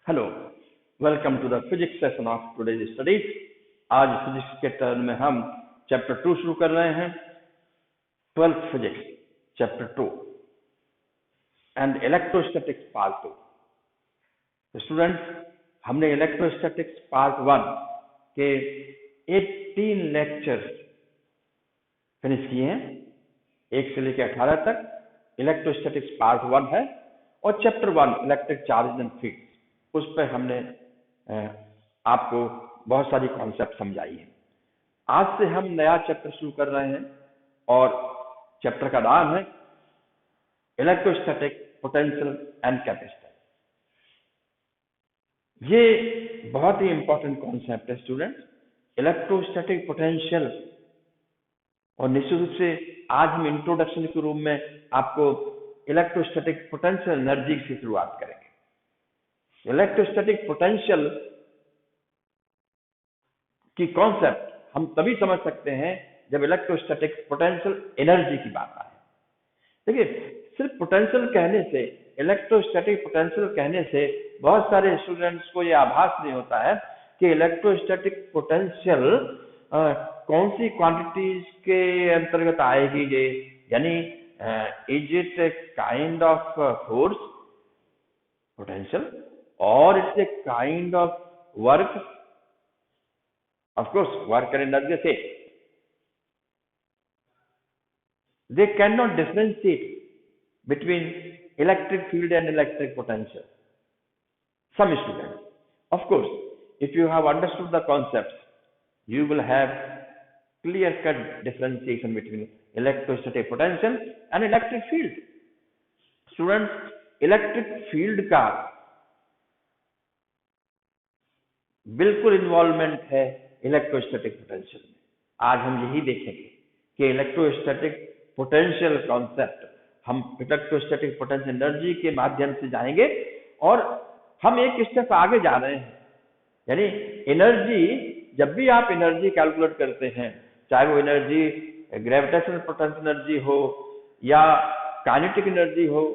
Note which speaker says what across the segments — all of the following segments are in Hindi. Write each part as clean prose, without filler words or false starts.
Speaker 1: Hello, welcome to the physics session of today's studies. आज फिजिक्स के टर्न में हम चैप्टर 2 शुरू कर रहे हैं। 12th physics chapter 2 and electrostatics part 2। Students, हमने इलेक्ट्रोस्टैटिक्स पार्ट 1 के 18 लेक्चर्स फिनिश किए हैं। 1 से लेकर 18 तक इलेक्ट्रोस्टैटिक्स पार्ट 1 है और chapter 1 electric charge and field, उस पर हमने आपको बहुत सारी कॉन्सेप्ट समझाई है। आज से हम नया चैप्टर शुरू कर रहे हैं और चैप्टर का नाम है इलेक्ट्रोस्टैटिक पोटेंशियल एंड कैपेसिटेंस। ये बहुत ही इंपॉर्टेंट कॉन्सेप्ट है स्टूडेंट्स, इलेक्ट्रोस्टैटिक पोटेंशियल। और निश्चित रूप से आज हम इंट्रोडक्शन के रूप में आपको इलेक्ट्रोस्टैटिक पोटेंशियल एनर्जी से शुरुआत करेंगे। इलेक्ट्रोस्टैटिक पोटेंशियल की कॉन्सेप्ट हम तभी समझ सकते हैं जब इलेक्ट्रोस्टैटिक पोटेंशियल एनर्जी की बात आए। देखिए, सिर्फ पोटेंशियल कहने से, इलेक्ट्रोस्टैटिक पोटेंशियल कहने से बहुत सारे स्टूडेंट्स को यह आभास नहीं होता है कि इलेक्ट्रोस्टैटिक पोटेंशियल कौन सी क्वांटिटीज के अंतर्गत आएगी। ये यानी is it a kind of force potential or it's a kind of work? Of course, work and energy say they cannot differentiate between electric field and electric potential. Some students, of course, if you have understood the concepts, you will have clear-cut differentiation between electrostatic potential and electric field. Students, electric field का बिल्कुल इन्वॉल्वमेंट है इलेक्ट्रोस्टैटिक पोटेंशियल में। आज हम यही देखेंगे कि इलेक्ट्रोस्टैटिक पोटेंशियल कॉन्सेप्ट हम इलेक्ट्रोस्टैटिक पोटेंशियल एनर्जी के माध्यम से जाएंगे और हम एक स्टेप आगे जा रहे हैं। यानी एनर्जी, जब भी आप एनर्जी कैलकुलेट करते हैं, चाहे वो एनर्जी ग्रेविटेशनल पोटेंशियल एनर्जी हो या काइनेटिक एनर्जी हो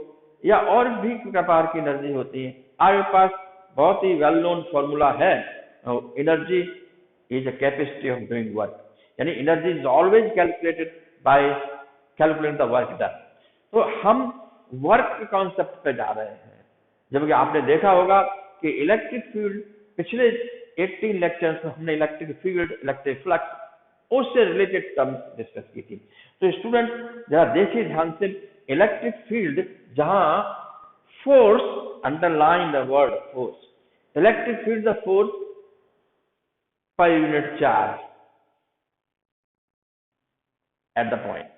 Speaker 1: या और भी प्रकार की एनर्जी होती है, आपके पास बहुत ही वेल नोन फॉर्मूला है, energy is a capacity of doing work. यानी energy is always calculated by calculating the work done. तो हम वर्क के कॉन्सेप्ट पे जा रहे हैं। जबकि आपने देखा होगा कि इलेक्ट्रिक फील्ड, पिछले 18 लेक्चर्स में हमने इलेक्ट्रिक फील्ड, इलेक्ट्रिक फ्लक्स, उससे रिलेटेड टर्म्स डिस्कस की थी। तो स्टूडेंट जरा देखिए ध्यान से, इलेक्ट्रिक फील्ड जहां force, underline the word force, electric field the force per unit charge at the point.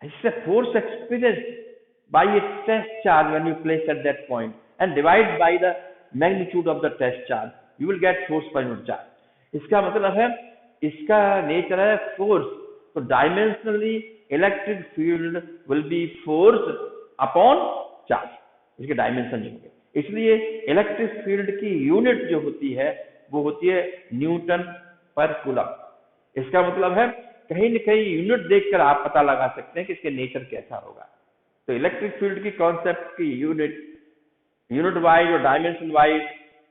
Speaker 1: इससे force experienced by a test charge when you place at that point and divide by the magnitude of the test charge, you will get force per unit charge. इसका मतलब है, इसका नेचर है फोर्स। तो dimensionally electric field will be force upon charge, इसके डायमेंशन होंगे। इसलिए इलेक्ट्रिक फील्ड की यूनिट जो होती है वो होती है न्यूटन पर कूलम। इसका मतलब है कहीं न कहीं यूनिट देखकर आप पता लगा सकते हैं कि इसके नेचर कैसा होगा। तो इलेक्ट्रिक फील्ड की कॉन्सेप्ट की यूनिट वाइज और डायमेंशन वाइज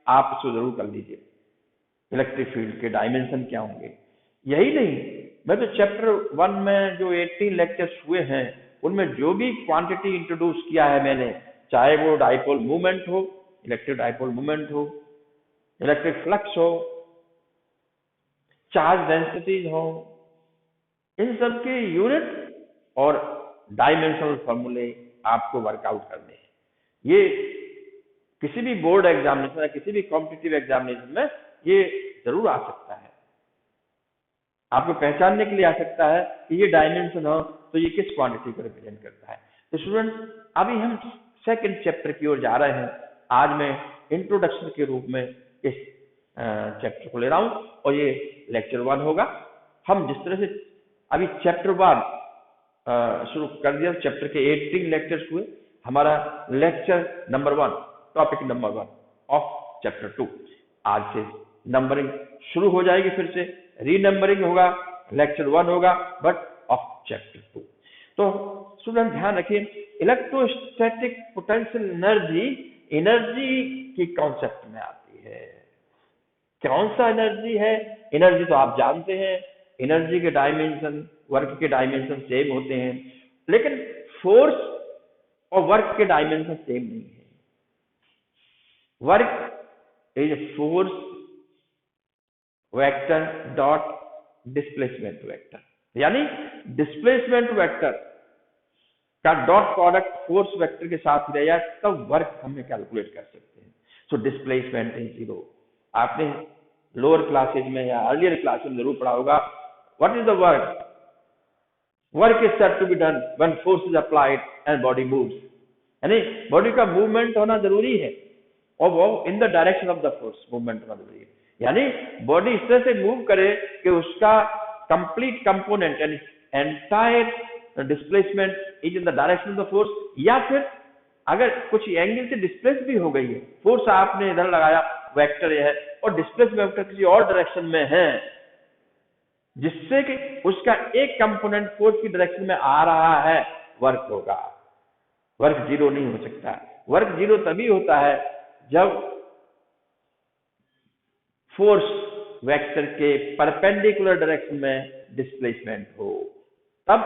Speaker 1: आप इसको जरूर कर लीजिए। इलेक्ट्रिक फील्ड के डायमेंशन क्या होंगे। यही नहीं, मैं तो चैप्टर 1 में जो 18 लेक्चर्स हुए हैं उनमें जो भी क्वांटिटी इंट्रोड्यूस किया है मैंने, चाहे वो डाइपोल मूवमेंट हो, इलेक्ट्रिक डाइपोल मूवमेंट हो, इलेक्ट्रिक फ्लक्स हो, चार्ज डेंसिटीज हो, इन सब के यूनिट और डायमेंशनल फॉर्मूले आपको वर्कआउट करने हैं। ये किसी भी बोर्ड एग्जामिनेशन या किसी भी कॉम्पिटिटिव एग्जामिनेशन में ये जरूर आ सकता है। आपको पहचानने के लिए आ सकता है कि ये डायमेंशन हो तो ये किस क्वांटिटी को रिप्रेजेंट करता है। तो स्टूडेंट, अभी हम सेकंड चैप्टर की ओर जा रहे हैं। आज मैं इंट्रोडक्शन के रूप में इस चैप्टर को ले रहा हूं और ये लेक्चर 1 होगा। हम जिस तरह से अभी चैप्टर 1 शुरू कर दिया, चैप्टर के 18 लेक्चर्स हुए, हमारा lecture number 1, topic number 1 of chapter 2। आज से नंबरिंग शुरू हो जाएगी, फिर से रीनंबरिंग होगा, लेक्चर 1 होगा बट ऑफ चैप्टर 2। तो स्टूडेंट ध्यान रखिए, इलेक्ट्रोस्टैटिक पोटेंशियल एनर्जी एनर्जी की कॉन्सेप्ट में आती है। कौन सा एनर्जी है? एनर्जी तो आप जानते हैं, एनर्जी के डायमेंशन, वर्क के डायमेंशन सेम होते हैं, लेकिन फोर्स और वर्क के डायमेंशन सेम नहीं है। Work is force vector dot displacement vector, यानी डिस्प्लेसमेंट वेक्टर का डॉट प्रोडक्ट फोर्स वेक्टर के साथ रह जाए तब वर्क हमें कैलकुलेट कर सकते हैं। So displacement is zero. आपने लोअर क्लासेज में या अर्लियर क्लासेज में जरूर पढ़ा होगा, what is the work? Work is said to be done when force is applied and body moves, यानी बॉडी का मूवमेंट होना जरूरी है और वो in the direction of the force movement होना जरूरी है, यानी बॉडी इस तरह से मूव करे कि उसका कंप्लीट कंपोनेंट यानी entire displacement is in the direction of the force, या फिर अगर कुछ एंगल से डिस्प्लेस भी हो गई है, फोर्स आपने इधर लगाया, वेक्टर यह है, और डिस्प्लेस वेक्टर किसी और डायरेक्शन में है, जिससे कि उसका एक कंपोनेंट फोर्स की डायरेक्शन में आ रहा है, वर्क होगा। वर्क जीरो नहीं हो सकता। वर्क जीरो तभी होता है जब फोर्स वेक्टर के परपेंडिकुलर डायरेक्शन में डिस्प्लेसमेंट हो, तब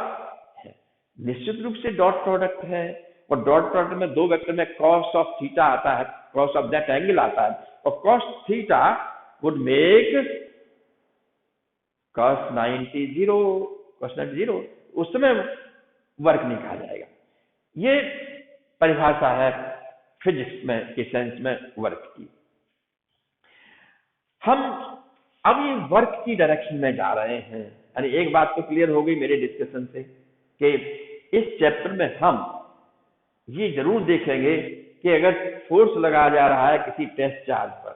Speaker 1: है। निश्चित रूप से डॉट प्रोडक्ट है, और डॉट प्रोडक्ट में दो वेक्टर में कॉस ऑफ थीटा आता है, कॉस ऑफ दैट एंगल आता है, और cos theta would make cos 90 zero, cos 90 zero, उस समय वर्क नहीं कहा जाएगा। ये परिभाषा है फिजिक्स में के सेंस में वर्क की। हम अब ये वर्क की डायरेक्शन में जा रहे हैं, यानी एक बात तो क्लियर हो गई मेरे डिस्कशन से कि इस चैप्टर में हम ये जरूर देखेंगे कि अगर फोर्स लगाया जा रहा है किसी टेस्ट चार्ज पर,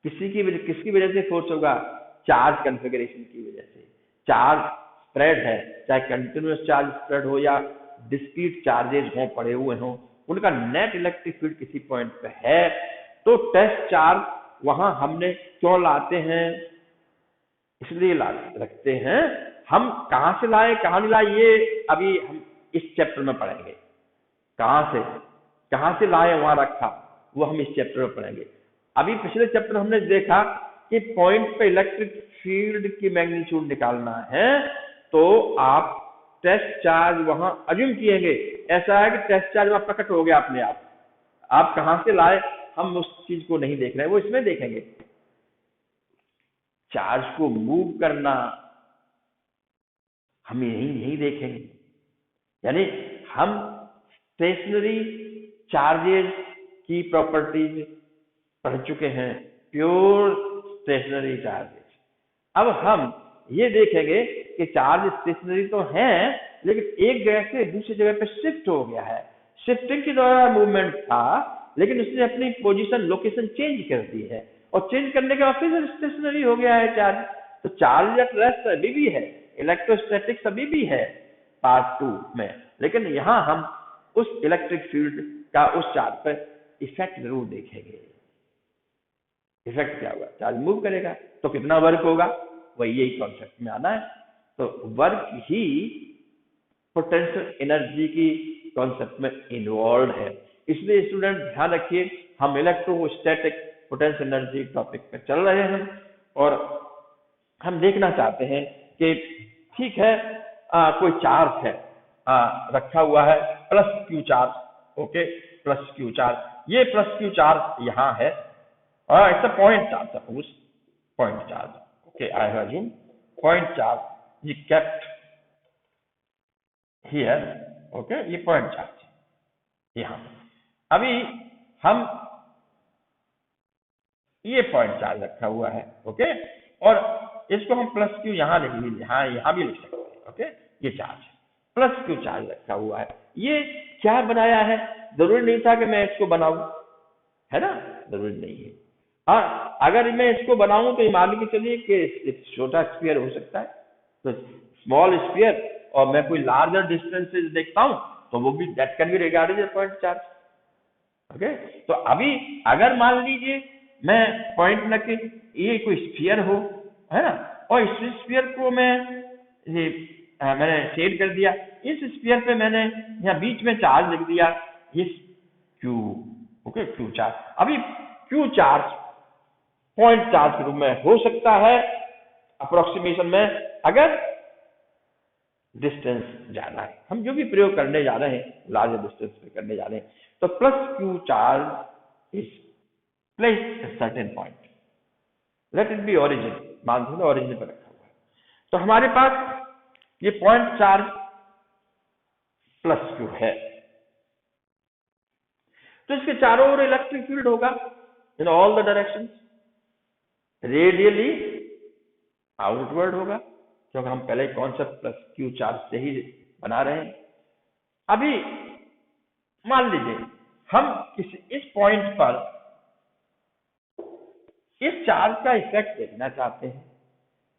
Speaker 1: किसकी वजह से फोर्स होगा? चार्ज कन्फिगरेशन की वजह से। चार्ज स्प्रेड है, चाहे कंटिन्यूअस चार्ज स्प्रेड हो या डिस्क्रीट चार्जेज हों, पड़े हुए हों, उनका नेट इलेक्ट्रिक फील्ड किसी पॉइंट पे है, तो टेस्ट चार्ज वहां हमने क्यों लाते हैं? इसलिए रखते हैं। हम कहां से लाए कहां नहीं लाए ये अभी हम इस चैप्टर में पढ़ेंगे। कहां से लाए वहां रखा, वो हम इस चैप्टर में पढ़ेंगे। अभी पिछले चैप्टर हमने देखा कि पॉइंट पे इलेक्ट्रिक फील्ड की मैग्नीट्यूड निकालना है, तो आप टेस्ट चार्ज वहां अज्यूम किएंगे। ऐसा है कि टेस्ट चार्ज वहां प्रकट हो गया अपने आप कहां से लाए हम उस चीज को नहीं देख रहे हैं, वो इसमें देखेंगे। चार्ज को मूव करना हम यही देखेंगे, यानी हम स्टेशनरी चार्जेस की प्रॉपर्टीज पढ़ चुके हैं, प्योर स्टेशनरी चार्जेस। अब हम ये देखेंगे कि चार्ज स्टेशनरी तो हैं, लेकिन एक जगह से दूसरी जगह पे शिफ्ट हो गया है। शिफ्टिंग के दौरान मूवमेंट था, लेकिन उसने अपनी पोजीशन लोकेशन चेंज कर दी है, और चेंज करने के बाद फिर स्टेशनरी हो गया है चार्ज। तो चार्ज एट रेस्ट अभी भी है, इलेक्ट्रोस्टैटिक्स अभी भी है पार्ट 2 में, लेकिन यहां हम उस इलेक्ट्रिक फील्ड का उस चार्ज पर इफेक्ट जरूर देखेंगे। इफेक्ट क्या होगा? चार्ज मूव करेगा तो कितना वर्क होगा, वही यही कॉन्सेप्ट में आना है। तो वर्क ही पोटेंशियल एनर्जी की कॉन्सेप्ट में इन्वॉल्व है। इसलिए स्टूडेंट ध्यान रखिए, हम इलेक्ट्रोस्टैटिक पोटेंशियल एनर्जी टॉपिक पे चल रहे हैं, और हम देखना चाहते हैं कि ठीक है, कोई चार्ज है रखा हुआ है, plus Q charge, okay, plus Q charge. ये प्लस क्यू चार्ज यहाँ है, it's a point charge, suppose point charge, okay, I have assumed point charge is kept here, okay, ये point charge यहाँ। अभी हम ये point charge रखा हुआ है, okay, और इसको हम प्लस क्यू यहाँ लिख लीजिए, यहाँ भी लिख सकते हैं, okay, ये चार्ज प्लस क्यू चार्ज रखा हुआ है। ये क्या बनाया है? जरूरी नहीं था कि मैं इसको बनाऊं, है ना, जरूरी नहीं है। हाँ, अगर मैं इसको बनाऊं तो मान के चलिए कि एक छोटा स्फीयर हो सकता है, तो स्मॉल स्फीयर, और मैं कोई लार्जर डिस्टेंसेस देखता हूं तो वो भी that can be regarded as point charge, okay. तो अभी अगर मान लीजिए मैं पॉइंट न के ये कोई स्फीयर हो, है ना, और इस स्फीयर को मैंने शेड कर दिया, इस स्फीयर पे मैंने यहाँ बीच में चार्ज लिख दिया, इस क्यू, ओके, क्यू चार्ज। अभी क्यू चार्ज पॉइंट चार्ज के रूप में हो सकता है अप्रोक्सीमेशन में, अगर डिस्टेंस ज्यादा है। हम जो भी प्रयोग करने जा रहे हैं लार्ज डिस्टेंस पे करने जा रहे हैं, तो plus Q charge is placed at certain point, let it be origin, मान लो ओरिजिन पर रखा हुआ है। तो हमारे पास ये पॉइंट चार्ज प्लस क्यू है, तो इसके चारों ओर इलेक्ट्रिक फील्ड होगा in all the directions, radially outward होगा, क्योंकि हम पहले कॉन्सेप्ट प्लस क्यू चार्ज से ही बना रहे हैं। अभी मान लीजिए हम इस पॉइंट पर इस चार्ज का इफेक्ट देखना चाहते हैं,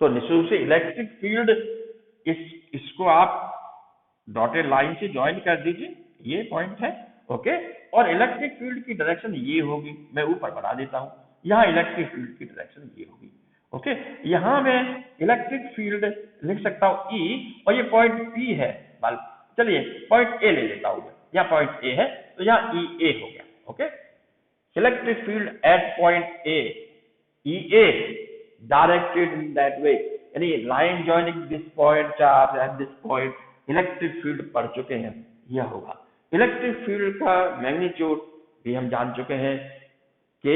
Speaker 1: तो निश्चित से इलेक्ट्रिक फील्ड इसको आप डॉटेड लाइन से ज्वाइन कर दीजिए, ये पॉइंट है, ओके। और इलेक्ट्रिक फील्ड की डायरेक्शन ये होगी, मैं ऊपर बढ़ा देता हूं, यहाँ इलेक्ट्रिक फील्ड की डायरेक्शन ये होगी, ओके। यहाँ मैं इलेक्ट्रिक फील्ड लिख सकता हूं E, और ये पॉइंट P है, चलिए पॉइंट A ले लेता हूं, यहाँ पॉइंट A है तो यहाँ EA हो गया, okay. Electric field at point A, EA directed in that way, यानी line joining this point charge at this point, electric field पढ़ चुके हैं, यह होगा। इलेक्ट्रिक फील्ड का मैग्नीट्यूड भी हम जान चुके हैं कि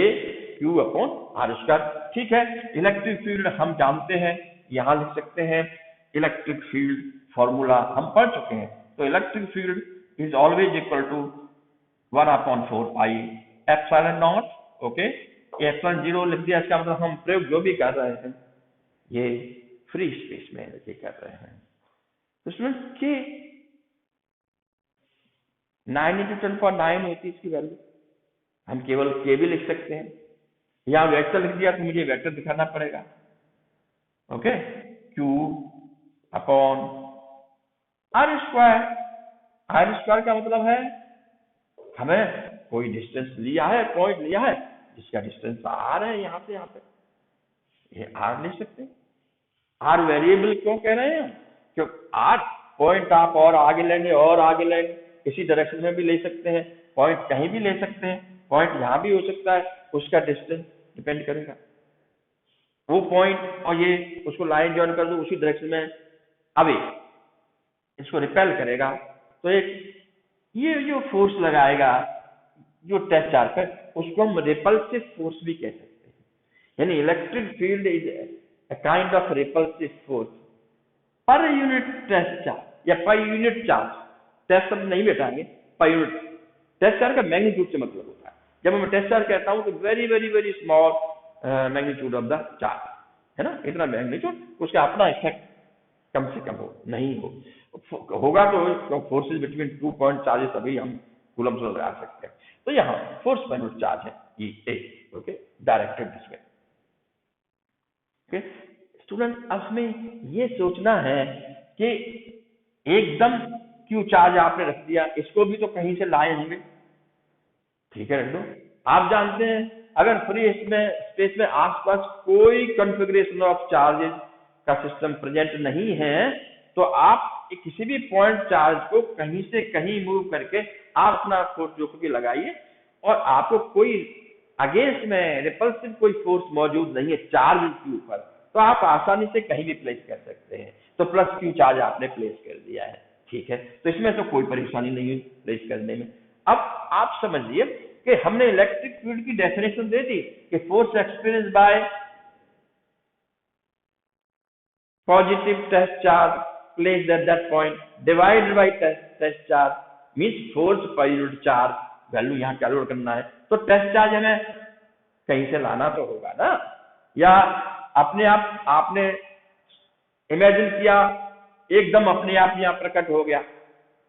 Speaker 1: Q अपॉन R स्क्वायर, ठीक है। इलेक्ट्रिक फील्ड हम जानते हैं, यहां लिख सकते हैं इलेक्ट्रिक फील्ड फॉर्मूला हम पढ़ चुके हैं, तो electric field is always equal to 1/4 pi epsilon naught, okay. Epsilon 0 लिख दिया, इसका मतलब हम प्रयोग जो भी कर रहे हैं ये फ्री स्पेस में ये कर रहे हैं, तो इसमें के 9 × 10⁹ होती है इसकी वैल्यू, हम केवल के भी लिख सकते हैं। यहाँ वेक्टर लिख दिया तो मुझे वेक्टर दिखाना पड़ेगा, okay. Q upon R square का मतलब है हमें कोई डिस्टेंस लिया है, पॉइंट लिया है जिसका डिस्टेंस R है, यहाँ से यहाँ पे, ये R ले सकते हैं। R वेरिएबल क्यों कह रहे हैं, क्योंकि R पॉइंट आप और आगे लेंगे और आगे लेंगे, इसी डायरेक्शन में भी ले सकते हैं, पॉइंट कहीं भी ले सकते हैं, पॉइंट यहाँ भी हो सकता है, उसका डिस्टेंस डिपेंड करेगा। वो पॉइंट और ये उसको लाइन ज्वाइन कर दो उसी डायरेक्शन में, अभी इसको रिपेल करेगा, तो एक ये जो फोर्स लगाएगा जो टेस्ट चार्ज पर, उसको हम रिपल्सिव फोर्स भी कह सकते हैं। यानी electric field is a kind of repulsive force per unit test charge या पर यूनिट चार्ज, टेस्ट शब्द नहीं बैठाएंगे, पर यूनिट टेस्ट चार्ज का मैग्नीट्यूड से मतलब होता है। जब मैं टेस्ट चार्ज कहता हूं तो very very very small magnitude of the charge, है ना, इतना मैग्नीट्यूड, उसका अपना इफेक्ट कम से कम हो, नहीं होगा तो फोर्सेज बिटवीन 2 पॉइंट चार्जेस अभी हम कूलम्ब से लगा सकते हैं। तो यहाँ फोर्स पर यूनिट चार्ज है ये, okay, directed this way, okay. Student अब हमें ये सोचना है कि एकदम क्यू चार्ज आपने रख दिया, इसको भी तो कहीं से लाए होंगे, ठीक है, रख दो। आप जानते हैं अगर फ्री स्पेस में आसपास कोई कॉन्फ़िगरेशन ऑफ चार्जेस का सिस्टम प्रेजेंट नहीं है, तो आप किसी भी पॉइंट चार्ज को कहीं से कहीं मूव करके आप अपना फोर्स जो भी लगाइए, और आपको कोई अगेंस्ट में रिपल्सिव कोई फोर्स मौजूद नहीं है चार्ज के ऊपर, तो आप आसानी से कहीं भी प्लेस कर सकते हैं। तो प्लस क्यू चार्ज आपने प्लेस कर दिया है, ठीक है, तो इसमें तो कोई परेशानी नहीं हुई प्लेस करने में। अब आप समझिए कि हमने इलेक्ट्रिक फील्ड की डेफिनेशन दे दी कि force experience by positive test charge placed at that point divided by test charge means force per unit charge value यहाँ कैलकुलेट करना है। तो टेस्ट चार्ज हमें कहीं से लाना तो होगा ना, या अपने आप आपने इमेजिन किया एकदम अपने आप यहाँ प्रकट हो गया,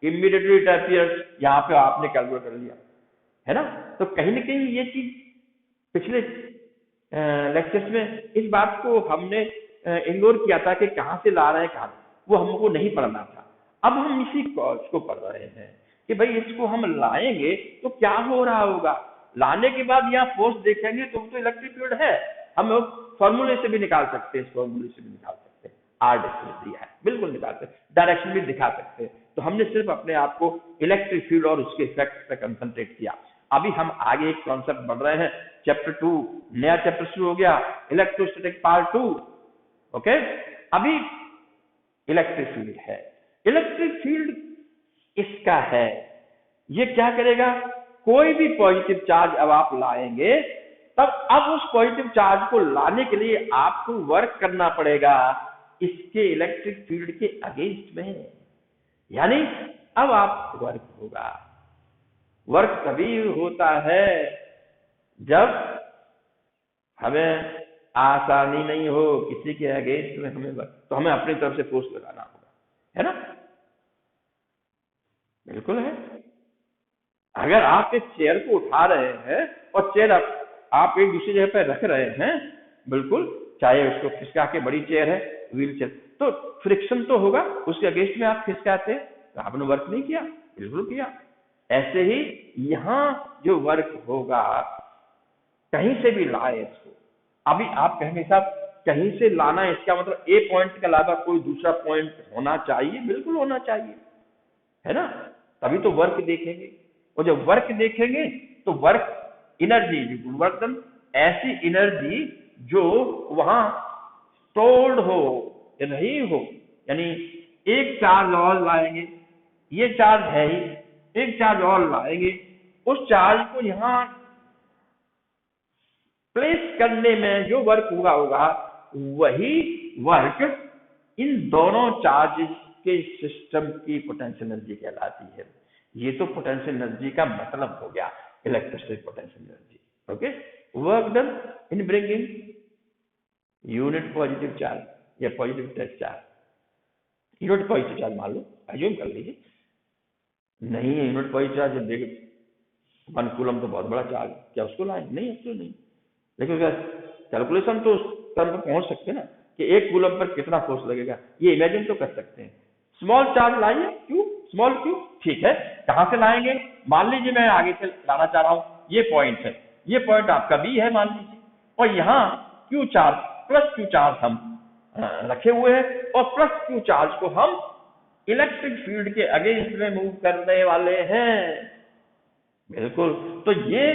Speaker 1: इमीडिएटली इट अपीयर्स, यहाँ पे आपने कैलकुलेट कर लिया, है ना। तो कहीं ना कहीं ये चीज पिछले लेक्चर्स में इस बात को हमने इग्नोर किया था कि कहाँ से ला रहे हैं, कहाँ वो हमको नहीं पढ़ना था। अब हम इसी को पढ़ रहे हैं कि भाई इसको हम लाएंगे तो क्या हो रहा होगा, लाने के बाद यहाँ फोर्स देखेंगे तो इलेक्ट्रिक फील्ड है, हम फॉर्मूले से भी निकाल सकते हैं, इस फॉर्मूले से भी निकाल सकते हैं, आर डिस्टेंस दिया है, बिल्कुल निकाल सकते हैं, डायरेक्शन भी दिखा सकते हैं। तो हमने सिर्फ अपने आप को इलेक्ट्रिक फील्ड और उसके इफेक्ट पर कंसंट्रेट किया। अभी हम आगे एक कॉन्सेप्ट बढ़ रहे हैं, चैप्टर 2, नया चैप्टर शुरू हो गया, इलेक्ट्रोस्टैटिक पार्ट 2। ओके, अभी इलेक्ट्रिक फील्ड है। इलेक्ट्रिक फील्ड इसका है, ये क्या करेगा, कोई भी पॉजिटिव चार्ज अब आप लाएंगे, तब अब उस पॉजिटिव चार्ज को लाने के लिए आपको वर्क करना पड़ेगा इसके इलेक्ट्रिक फील्ड के अगेंस्ट में। यानी अब आप वर्क होगा। वर्क तभी होता है जब हमें आसानी नहीं हो किसी के अगेंस्ट में हमें वर्क, तो हमें अपनी तरफ से फोर्स लगाना होगा, है ना? बिल्कुल है। अगर आप एक चेयर को उठा रहे हैं और चेयर आप एक दूसरी जगह पर रख रहे हैं, बिल्कुल, चाहे उसको खिसका के, बड़ी चेयर है, व्हील चेयर, तो फ्रिक्शन तो होगा, उसके अगेंस्ट में आप खिसकाते हैं, तो आपने वर्क नहीं किया। बिल्कुल किया। ऐसे ही यहां जो वर्क होगा, कहीं से भी लाए इसको, अभी आप कहेंगे साहब कहीं से लाना, इसका मतलब ए पॉइंट के अलावा कोई दूसरा पॉइंट होना चाहिए। बिल्कुल होना चाहिए, है ना? तभी तो वर्क देखेंगे, और जब वर्क देखेंगे तो वर्क एनर्जी, वर्क डन, ऐसी एनर्जी जो वहां स्टोर्ड हो या नहीं हो, यानी एक चार्ज और लाएंगे, ये चार्ज है ही, एक चार्ज और लाएंगे, उस चार्ज को यहां प्लेस करने में जो वर्क हुआ होगा, वही वर्क इन दोनों चार्जेस के सिस्टम की पोटेंशियल एनर्जी कहलाती है। ये तो पोटेंशियल एनर्जी का मतलब हो गया, electrostatic potential energy. Okay, work done in bringing unit positive charge या positive test charge, unit positive charge मान लो, अज्यूम कर लीजिए। नहीं है यूनिट पॉजिटिव चार्ज, देखिए 1 कूलम तो बहुत बड़ा चार्ज, क्या उसको लाएं? नहीं, उसको नहीं। लेकिन कैलकुलेशन तो उस टर्म पर पहुंच सकते हैं ना कि 1 कूलम पर कितना फोर्स लगेगा, ये इमेजिन तो कर सकते हैं। स्मॉल चार्ज लाइए, क्यों स्मॉल, क्यों? ठीक है, कहां से लाएंगे? मान लीजिए मैं आगे से लाना चाह रहा हूं, ये पॉइंट है, ये पॉइंट आपका बी है मान लीजिए, और यहाँ Q charge, plus Q charge हम रखे हुए हैं, और प्लस क्यू चार्ज को हम इलेक्ट्रिक फील्ड के अगेंस्ट में मूव करने वाले हैं। बिल्कुल, तो ये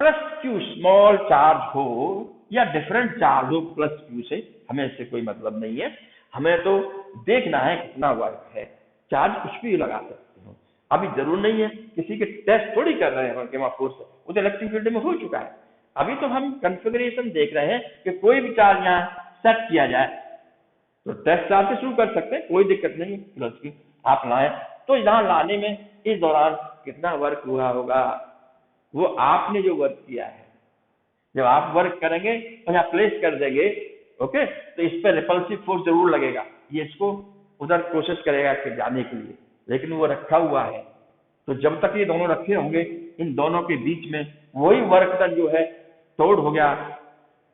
Speaker 1: प्लस क्यू स्मॉल चार्ज हो या डिफरेंट चार्ज हो प्लस क्यू से, हमें इससे कोई मतलब नहीं है। हमें तो देखना है कितना वर्क है। चार्ज कुछ भी लगा सकते हो, अभी जरूर नहीं है किसी के टेस्ट थोड़ी कर रहे हैं कि फोर्स, वो तो इलेक्ट्रिक फील्ड में हो चुका है। अभी तो हम कॉन्फ़िगरेशन देख रहे हैं कि कोई भी चार्ज यहाँ सेट किया जाए, तो टेस्ट चार्ज से शुरू कर सकते हैं, कोई दिक्कत नहीं है। प्लस की आप लाए, तो यहाँ लाने में इस दौरान कितना वर्क हुआ होगा, वो आपने जो वर्क किया है, जब आप वर्क करेंगे तो यहाँ प्लेस कर देंगे, ओके, तो इस पर रिपल्सिव फोर्स जरूर लगेगा, ये इसको उधर कोशिश करेगा कि जाने के लिए, लेकिन वो रखा हुआ है। तो जब तक ये दोनों रखे होंगे, इन दोनों के बीच में वही वर्क डन जो है स्टोर्ड हो गया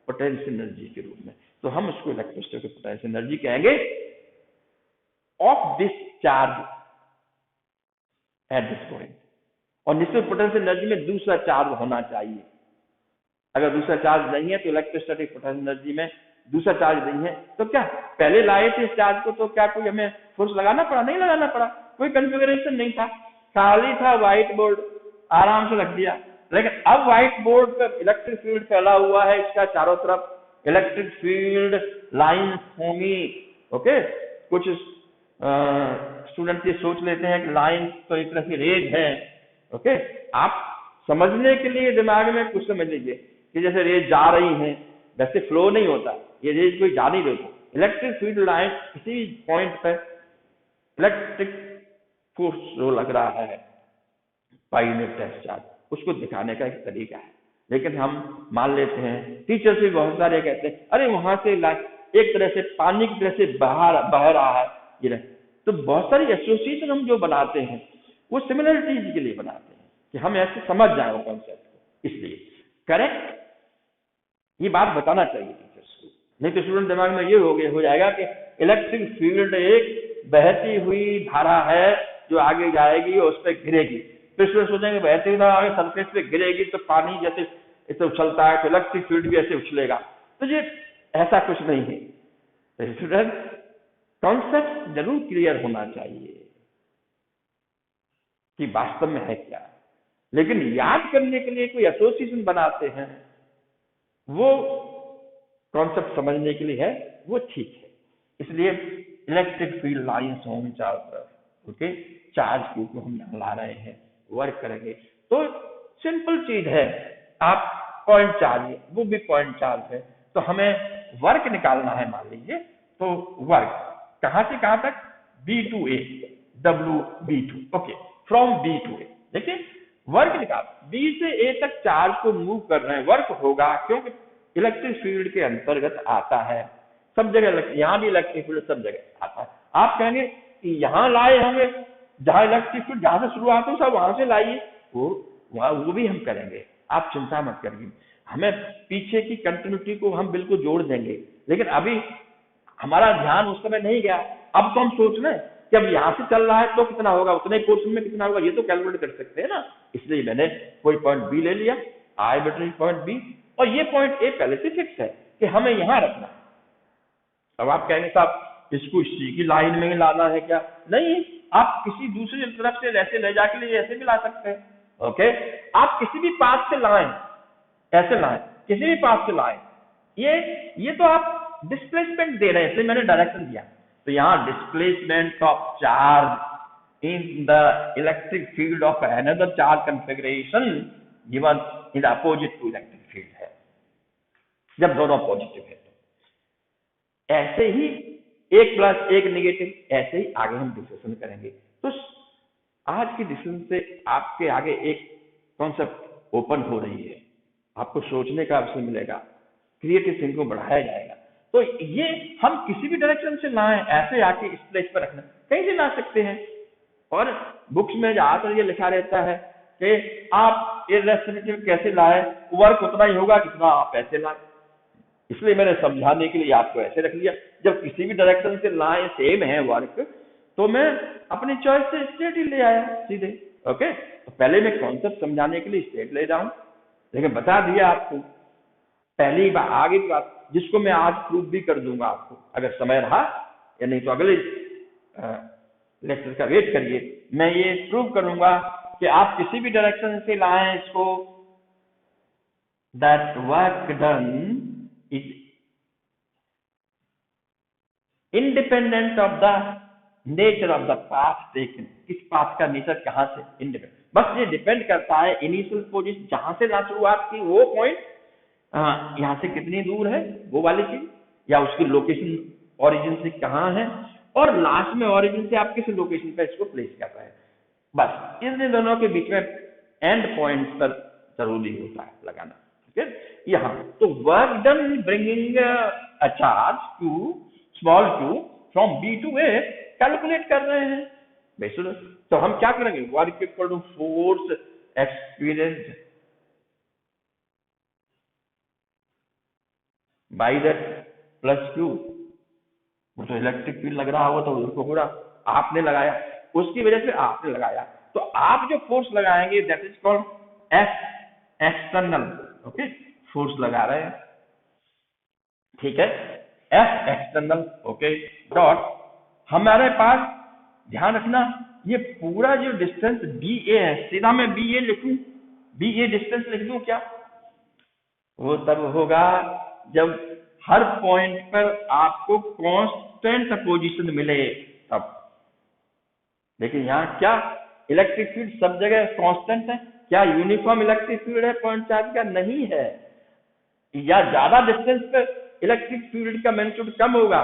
Speaker 1: पोटेंशियल एनर्जी के रूप में। तो हम उसको इलेक्ट्रोस्टैटिक पोटेंशियल एनर्जी कहेंगे of this charge at this point. और निश्चित पोटेंशियल एनर्जी में दूसरा चार्ज होना चाहिए। अगर दूसरा चार्ज नहीं है तो इलेक्ट्रोस्टैटिक पोटेंशियल एनर्जी में दूसरा चार्ज नहीं है, तो क्या पहले लाए थे इस चार्ज को, तो क्या कोई हमें फोर्स लगाना पड़ा? नहीं लगाना पड़ा, कोई कॉन्फ़िगरेशन नहीं था, खाली था व्हाइट बोर्ड, आराम से रख दिया। लेकिन अब व्हाइट बोर्ड पर इलेक्ट्रिक फील्ड फैला हुआ है, इसका चारों तरफ इलेक्ट्रिक फील्ड लाइन्स होंगी। ओके, कुछ स्टूडेंट ये सोच लेते हैं कि लाइन तो एक तरह की रेज है। ओके, आप समझने के लिए दिमाग में कुछ समझ लीजिए कि जैसे रेज जा रही है, वैसे फ्लो नहीं होता, ये रेज कोई जा नहीं रही। इलेक्ट्रिक फील्ड लाइन किसी पॉइंट पर इलेक्ट्रिक फोर्स जो लग रहा है पाई यूनिट टेस्ट चार्ज, उसको दिखाने का एक तरीका है। लेकिन हम मान लेते हैं, टीचर से बहुत सारे कहते हैं अरे वहां से एक तरह से पानी की तरह से बह रहा है ये, तो बहुत सारी एसोसिएशन हम जो बनाते हैं वो सिमिलरिटीज के लिए बनाते हैं कि हम ऐसे समझ जाए वो कॉन्सेप्ट को। इसलिए करेक्ट ये बात बताना चाहिए टीचर्स को, नहीं तो स्टूडेंट दिमाग में ये हो जाएगा कि इलेक्ट्रिक फील्ड एक बहती हुई धारा है जो आगे जाएगी और उस पर गिरेगी। फिर स्टूडेंट सोचेंगे बहती हुई धारा आगे सरफेस पे गिरेगी तो पानी जैसे इसे उछलता है तो इलेक्ट्रिक फील्ड भी ऐसे उछलेगा, तो ये ऐसा कुछ नहीं है। तो स्टूडेंट कॉन्सेप्ट जरूर क्लियर होना चाहिए। कि वास्तव में है क्या। लेकिन याद करने के लिए कोई एसोसिएशन बनाते हैं, वो कॉन्सेप्ट समझने के लिए है, वो ठीक है। इसलिए इलेक्ट्रिक फील्ड लाइन्स होंगी चारों तरफ, ओके, चार्ज क्यू को हम यहाँ ला रहे हैं, वर्क करेंगे। तो सिंपल चीज है, आप पॉइंट चार्ज है, वो भी पॉइंट चार्ज है, तो हमें वर्क निकालना है। मान लीजिए तो वर्क कहां से कहां तक, B to A, W B to, okay, from B to A. देखिए वर्क निकाल, बी से ए तक चार्ज को मूव कर रहे हैं, वर्क होगा, क्योंकि इलेक्ट्रिक फील्ड के अंतर्गत आता है। सब जगह यहाँ भी इलेक्ट्रिक फील्ड सब जगह आता है। आप कहेंगे कि यहाँ लाए होंगे, जहां इलेक्ट्रिक फील्ड जहां से शुरुआत हो सब वहां से लाइए, वो भी हम करेंगे, आप चिंता मत करिए। हमें पीछे की कंटिन्यूटी को हम बिल्कुल जोड़ देंगे, लेकिन अभी हमारा ध्यान उस समय नहीं गया। अब तो हम सोच रहे हैं कि अब यहाँ से चल रहा है तो कितना होगा, उतने पोर्शन में कितना होगा, ये तो कैलकुलेट कर सकते हैं ना। इसलिए मैंने कोई पॉइंट बी ले लिया, आर्बिट्ररी पॉइंट बी, और ये पॉइंट ए पहले से फिक्स है कि हमें यहां रखना है। अब आप कहेंगे साहब इसको सी की लाइन में ही लाना है क्या? नहीं, आप किसी दूसरी तरफ से ऐसे ले जाके लिए ऐसे भी ला सकते हैं, ओके। आप किसी भी पाथ से लाएं, ऐसे लाएं, किसी भी पाथ से लाएं, ये तो आप डिस्प्लेसमेंट दे रहे हैं, इसलिए मैंने डायरेक्शन दिया। तो यहाँ displacement of charge in the electric field of another charge configuration given in opposite to electric field है, जब दोनों पॉजिटिव है। तो ऐसे ही एक प्लस एक नेगेटिव, ऐसे ही आगे हम डिस्कशन करेंगे। तो आज की डिस्कशन से आपके आगे एक कॉन्सेप्ट ओपन हो रही है, आपको सोचने का अवसर मिलेगा, क्रिएटिव थिंकिंग को बढ़ाया जाएगा। तो ये हम किसी भी डायरेक्शन से लाएं, ऐसे आके इस प्लेस पर रखना, कहीं से ला सकते हैं। और बुक्स में ज्यादातर ये लिखा रहता है कि आप इरेस्टिव कैसे लाए, वर्क उतना ही होगा कितना आप ऐसे लाए। इसलिए मैंने समझाने के लिए आपको ऐसे रख लिया। जब किसी भी डायरेक्शन से लाए सेम है वर्क, तो मैं अपनी चॉइस से स्टेट ही ले आया सीधे, ओके। तो पहले मैं कॉन्सेप्ट समझाने के लिए स्टेट ले जाऊं, लेकिन बता दिया आपको पहली बार। आगे की बात जिसको मैं आज प्रूफ भी कर दूंगा आपको, अगर समय रहा, या नहीं तो अगले लेक्चर का वेट करिए, मैं ये प्रूव करूंगा कि आप किसी भी डायरेक्शन से लाएं इसको, that work done is independent of the nature of the path taken. किस पाथ का नेचर कहां से इंडिपेंडेंट, बस ये डिपेंड करता है इनिशियल पोजीशन जहां से ना शुरुआत की, वो पॉइंट यहाँ से कितनी दूर है, वो वाली चीज, या उसकी लोकेशन ओरिजिन से कहाँ है, और लास्ट में ओरिजिन से आप किस लोकेशन पर इसको प्लेस कर रहे हैं। बस इन दोनों के बीच में एंड पॉइंट पर जरूरी होता है लगाना, ठीक है। यहाँ तो work done bringing a charge to small q from b to a calculate कर रहे हैं बेसिकली। तो हम क्या करेंगे, work equal to force experience by that plus q। वो तो इलेक्ट्रिक फील्ड लग रहा होगा तो उसको पूरा आपने लगाया, उसकी वजह से आपने लगाया, तो आप जो फोर्स लगाएंगे that is called F external, okay, force लगा रहे हैं, ठीक है, एफ एक्सटर्नल, ओके, डॉट हमारे पास ध्यान रखना ये पूरा जो डिस्टेंस बी ए है, सीधा मैं बी ए लिखूं, बी ए डिस्टेंस लिख दूं क्या, वो तब होगा जब हर पॉइंट पर आपको कांस्टेंट पोजीशन मिले तब। लेकिन यहाँ क्या इलेक्ट्रिक फील्ड सब जगह कांस्टेंट है क्या, यूनिफॉर्म इलेक्ट्रिक फील्ड है पॉइंट चार्ज का, नहीं है। या ज्यादा डिस्टेंस पे इलेक्ट्रिक फील्ड का मैग्नीट्यूड कम होगा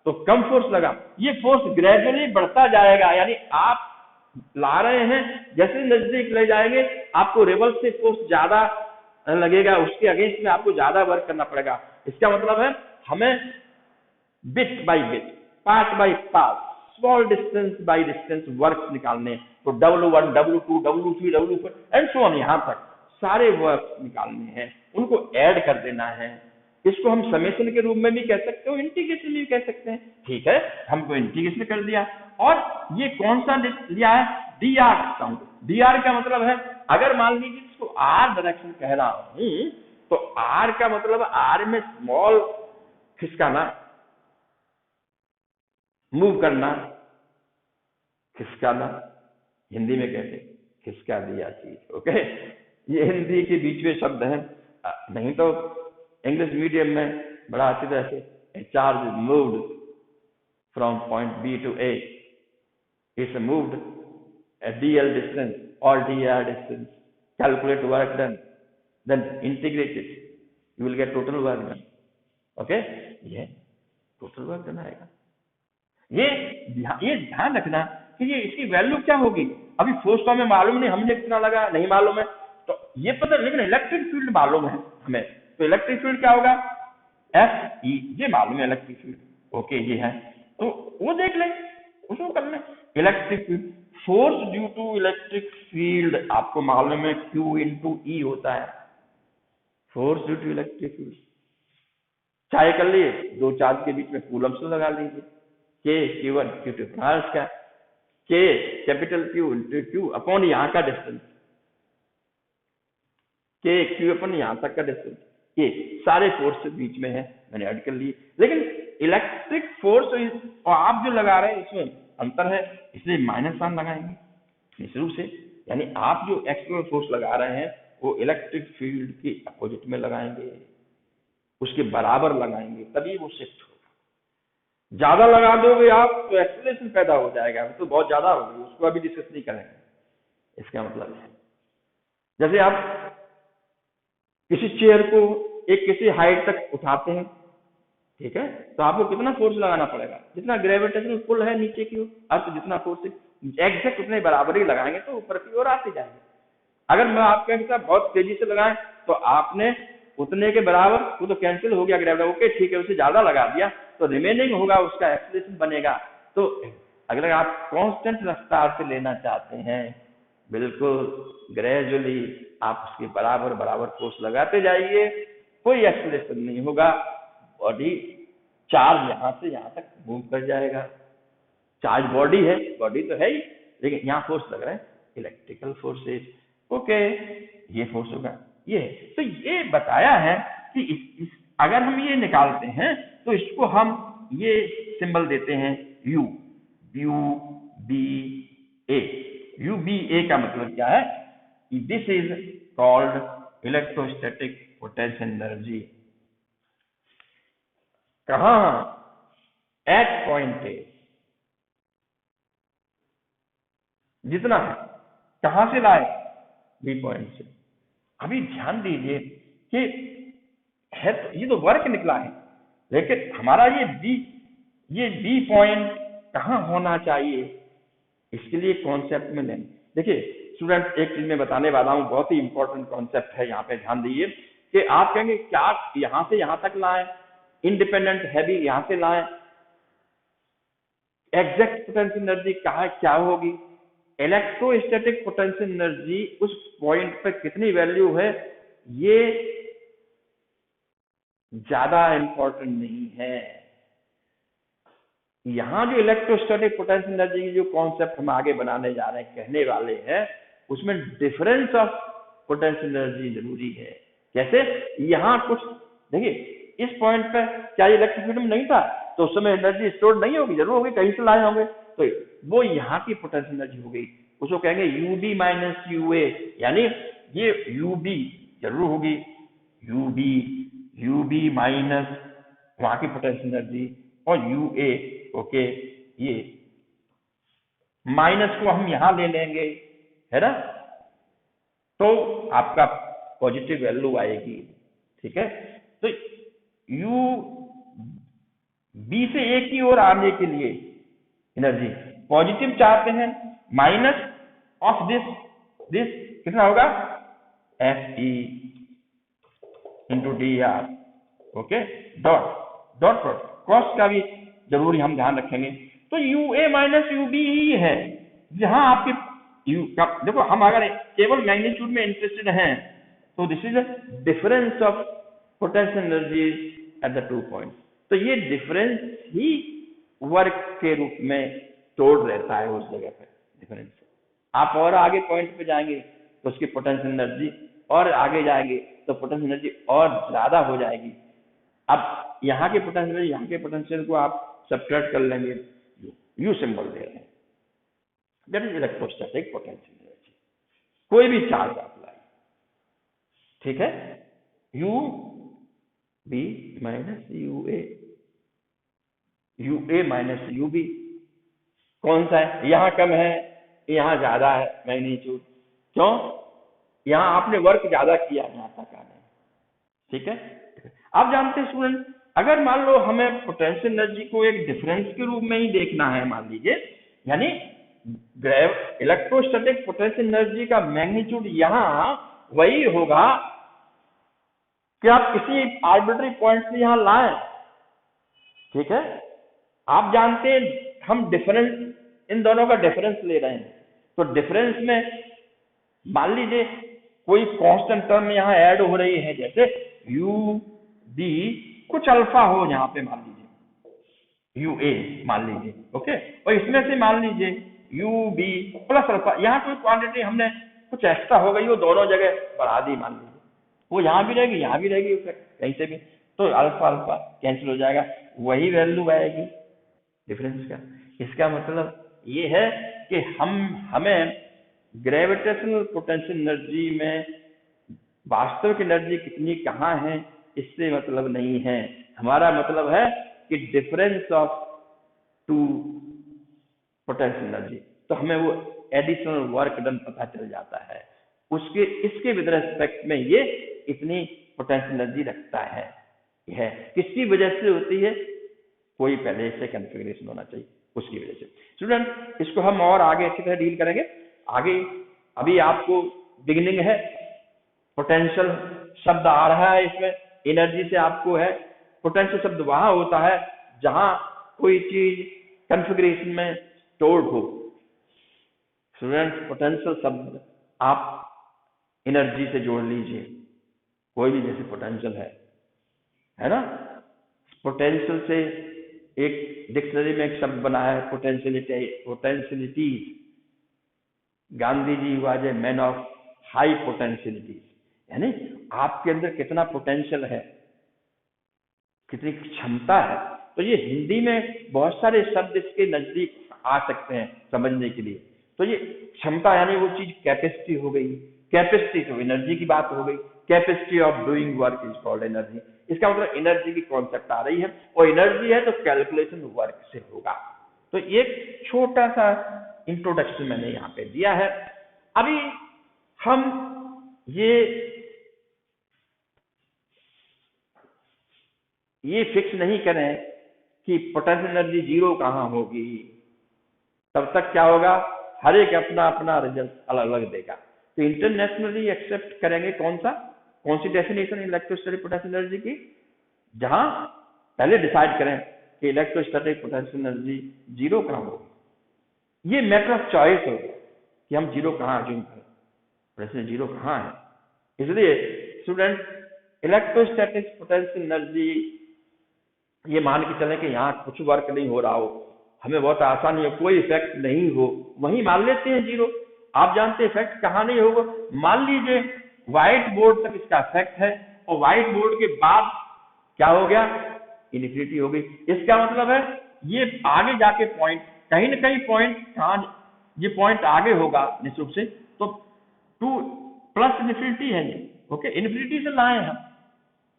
Speaker 1: तो कम फोर्स लगा, ये फोर्स ग्रेजुअली बढ़ता जाएगा। यानी आप ला रहे हैं, जैसे नजदीक ले जाएंगे आपको रिवर्स से फोर्स ज्यादा लगेगा, उसके अगेंस्ट में आपको ज्यादा वर्क करना पड़ेगा। इसका मतलब है हमें bit by bit, part by part, small distance by distance work निकालने। तो W1, W2, W3, W4 and so on, यहां तक सारे वर्क निकालने हैं, उनको ऐड कर देना है। इसको हम समेशन के रूप में भी कह सकते हो, इंटीग्रेशन भी कह सकते हैं, ठीक है। हमको इंटीग्रेशन कर दिया, और ये कौन सा लिया है, dr। dr का मतलब है, अगर मान लीजिए इसको r डायरेक्शन कह रहा हूं, तो r का मतलब r में स्मॉल खिसकाना, मूव करना, खिसकाना, हिंदी में कहते हैं खिसका दिया चीज। ओके, ये हिंदी के बीच में शब्द हैं, नहीं तो इंग्लिश मीडियम में बड़ा अच्छी तरह से a charge is moved from point B to A, it's moved a dl distance or dr distance, calculate work done, then integrate it, you will get total work done। Okay, ये टोटल वर्क डन आएगा। ये ध्यान रखना कि ये इसकी वैल्यू क्या होगी। अभी फोर्स तो हमें मालूम नहीं, हमने कितना लगा नहीं मालूम है, तो ये पता, लेकिन इलेक्ट्रिक फील्ड मालूम है हमें, तो इलेक्ट्रिक फील्ड क्या होगा, एफ ई, ये मालूम है इलेक्ट्रिक फील्ड। ओके, ये है तो वो देख लें, उसको कर लें। Electric field, force due to electric field आपको मालूम है Q इंटू ई होता है, force due to electric field. चाहे कर लिए दो चार्ज के बीच में कूलम्स तो लगा लीजिए, के Q1 Q2 का के capital Q into Q upon यहाँ का डिस्टेंस, के Q अपन यहाँ तक का डिस्टेंस, ये सारे फोर्स बीच में है, मैंने ऐड कर लिए। लेकिन इलेक्ट्रिक फोर्स और आप जो लगा रहे हैं इसमें अंतर है, इसलिए माइनस साइन लगाएंगे शुरू से, यानी आप जो एक्सटर्नल फोर्स लगा रहे हैं वो इलेक्ट्रिक फील्ड के अपोजिट में लगाएंगे, उसके बराबर लगाएंगे, तभी वो शिफ्ट होगा। ज्यादा लगा दोगे आप तो एक्सीलरेशन पैदा हो जाएगा, तो बहुत ज्यादा होगी, उसको अभी डिस्कस नहीं करेंगे। इसका मतलब है जैसे आप किसी चेयर को एक किसी हाइट तक उठाते हैं, ठीक है, तो आपको कितना फोर्स लगाना पड़ेगा, जितना ग्रेविटेशनल पुल है नीचे की ओर, अर्थ जितना फोर्स एग्जैक्ट उतने बराबर ही लगाएंगे तो ऊपर की ओर आते जाएंगे। अगर मैं आपके साथ बहुत तेजी से लगाएं तो आपने उतने के बराबर, वो तो कैंसिल हो गया ग्रेविटी, ओके ठीक है, उसे ज्यादा लगा दिया तो रिमेनिंग होगा उसका एक्सीलरेशन बनेगा। तो अगर आप कांस्टेंट रफ्तार से लेना चाहते हैं, बिल्कुल ग्रेजुअली आप उसके बराबर बराबर फोर्स लगाते जाइए, कोई एक्सीलरेशन नहीं होगा, बॉडी चार्ज यहां से यहां तक मूव कर जाएगा। चार्ज बॉडी है, बॉडी तो है ही, लेकिन यहाँ फोर्स लग रहा है इलेक्ट्रिकल फोर्सेज। ओके, ये फोर्स होगा ये। तो ये बताया है कि अगर हम ये निकालते हैं तो इसको हम ये सिंबल देते हैं U, U B A. U B A का मतलब क्या है, this is called electrostatic potential energy. कहां, एट पॉइंट ए, जितना है कहां से लाए, बी पॉइंट से। अभी ध्यान दीजिए कि है तो ये तो वर्क निकला है, लेकिन हमारा ये बी पॉइंट कहां होना चाहिए, इसके लिए कॉन्सेप्ट में लें। देखिए स्टूडेंट, एक चीज मैं बताने वाला हूं, बहुत ही इंपॉर्टेंट कॉन्सेप्ट है, यहाँ पे ध्यान दीजिए कि आप कहेंगे क्या यहां से यहां तक लाएं, इंडिपेंडेंट हैवी यहां से लाएं, एग्जैक्ट पोटेंशियल एनर्जी कहा क्या होगी, इलेक्ट्रोस्टैटिक पोटेंशियल एनर्जी उस पॉइंट पे कितनी वैल्यू है, ये ज्यादा इंपॉर्टेंट नहीं है। यहां जो इलेक्ट्रोस्टैटिक पोटेंशियल एनर्जी की जो कॉन्सेप्ट हम आगे बनाने जा रहे हैं, कहने वाले हैं, उसमें डिफरेंस ऑफ पोटेंशियल एनर्जी जरूरी है। कैसे, यहां कुछ देखिए, इस पॉइंट पे क्या इलेक्ट्रिक फील्ड में नहीं था, तो उस समय एनर्जी स्टोर नहीं होगी, जरूर होगी, कहीं से लाए होंगे, तो वो यहाँ की पोटेंशियल एनर्जी हो गई, उसको कहेंगे यूबी माइनस यूए, यानी ये यूबी जरूर होगी, यूबी माइनस वहां की पोटेंशियल एनर्जी और यूए। ओके, ये माइनस को हम यहां ले लेंगे, है ना, तो आपका पॉजिटिव वैल्यू आएगी, ठीक है। तो यू बी से ए की ओर आने के लिए एनर्जी पॉजिटिव चाहते हैं, माइनस ऑफ दिस कितना होगा, F E into D R. Okay, dot cross का भी जरूरी हम ध्यान रखेंगे। तो U A minus U B ही है, जहां आपके यू का, देखो हम अगर केवल मैग्नीट्यूड में इंटरेस्टेड हैं तो this is difference of potential energy at the 2 point. तो ये डिफरेंस ही वर्क के रूप में स्टोर्ड रहता है उस जगह पे, डिफरेंस। आप और आगे पॉइंट पे जाएंगे तो उसकी पोटेंशियल एनर्जी, और आगे जाएंगे तो पोटेंशियल एनर्जी और ज्यादा हो जाएगी। अब यहाँ के पोटेंशियल एनर्जी, यहाँ के पोटेंशियल को आप सब्ट्रैक्ट कर लेंगे, यू सिंबल दे रहे हैं, that is electrostatic potential energy. कोई भी चार्ज आप लाई, ठीक है, U B minus U A minus U B, कौन सा है, यहाँ कम है यहाँ ज्यादा है मैग्नीट्यूड, क्यों, यहाँ आपने वर्क ज्यादा किया यहाँ तक आने, ठीक है। आप जानते हैं स्टूडेंट, अगर मान लो हमें पोटेंशियल एनर्जी को एक डिफरेंस के रूप में ही देखना है, मान लीजिए, यानी इलेक्ट्रोस्टैटिक पोटेंशियल एनर्जी का मैग्नीट्यूड यहाँ वही होगा कि आप किसी आर्बिट्री पॉइंट से यहाँ लाएं, ठीक है। आप जानते हैं हम डिफरेंस, इन दोनों का डिफरेंस ले रहे हैं, तो डिफरेंस में मान लीजिए कोई कांस्टेंट टर्म यहाँ ऐड हो रही है, जैसे यू बी कुछ अल्फा हो यहाँ पे, मान लीजिए यू ए मान लीजिए, ओके, और इसमें से मान लीजिए यू बी प्लस अल्फा, यहाँ कोई क्वांटिटी हमने कुछ एक्स्ट्रा हो गई, वो दोनों जगह बढ़ा दी, मान लीजिए वो यहाँ भी रहेगी यहाँ भी रहेगी, कहीं से भी, तो अल्फा अल्फा कैंसिल हो जाएगा, वही वैल्यू आएगी डिफरेंस का। इसका मतलब ये है कि हमें ग्रेविटेशनल पोटेंशियल एनर्जी में वास्तविक एनर्जी कितनी कहाँ है इससे मतलब नहीं है, हमारा मतलब है कि difference of two potential energy, तो हमें वो एडिशनल वर्क डन पता चल जाता है, उसके इसके विद रेस्पेक्ट में ये इतनी पोटेंशियल एनर्जी रखता है, यह किसकी वजह से होती है, कोई पहले से कॉन्फ़िगरेशन होना चाहिए उसकी वजह से। स्टूडेंट इसको हम और आगे अच्छी तरह डील करेंगे आगे, अभी आपको बिगिनिंग है, पोटेंशियल शब्द आ रहा है इसमें, एनर्जी से आपको है, पोटेंशियल शब्द वहां होता है जहां कोई चीज कॉन्फ़िगरेशन में स्टोर्ड हो। स्टूडेंट पोटेंशियल शब्द आप एनर्जी से जोड़ लीजिए, कोई भी, जैसे पोटेंशियल है ना, पोटेंशियल से एक डिक्शनरी में एक शब्द बना है potentialities, Gandhi ji was a man of high potentialities, यानी आपके अंदर कितना पोटेंशियल है, कितनी क्षमता है। तो ये हिंदी में बहुत सारे शब्द इसके नजदीक आ सकते हैं समझने के लिए। तो ये क्षमता यानी वो चीज कैपेसिटी हो गई, कैपेसिटी तो एनर्जी की बात हो गई, capacity of doing work is called energy, इसका मतलब एनर्जी की कॉन्सेप्ट आ रही है, और एनर्जी है तो कैलकुलेशन वर्क से होगा। तो एक छोटा सा इंट्रोडक्शन मैंने यहाँ पे दिया है। अभी हम ये फिक्स नहीं करें कि पोटेंशियल एनर्जी जीरो कहाँ होगी, तब तक क्या होगा, हर एक अपना अपना रिजल्ट अलग अलग देगा। तो इंटरनेशनली एक्सेप्ट करेंगे कौन सी डेफिनेशन इलेक्ट्रोस्टैटिक पोटेंशियल एनर्जी की, जहां पहले डिसाइड करें कि इलेक्ट्रोस्टैटिक पोटेंशियल एनर्जी जीरो कहाँ होगी। ये मैटर ऑफ चॉइस होगा कि हम जीरो कहाँ अज्यूम करें, पोटेंशियल जीरो कहाँ है। इसलिए स्टूडेंट इलेक्ट्रोस्टैटिक पोटेंशियल एनर्जी ये मान के चले कि यहाँ कुछ वर्क नहीं हो रहा हो, हमें बहुत आसानी हो, कोई इफेक्ट नहीं हो, वहीं मान लेते हैं जीरो। आप जानते हैं इफेक्ट कहाँ नहीं होगा, मान लीजिए व्हाइट बोर्ड तक इसका इफेक्ट है और व्हाइट बोर्ड के बाद क्या हो गया, इन्फिनिटी हो गई। इसका मतलब है ये आगे जाके पॉइंट कहीं ना कहीं पॉइंट ये पॉइंट आगे होगा निश्चित रूप से, तो 2 प्लस इन्फिनिटी है ये, ओके, इन्फिनिटी से लाए हम,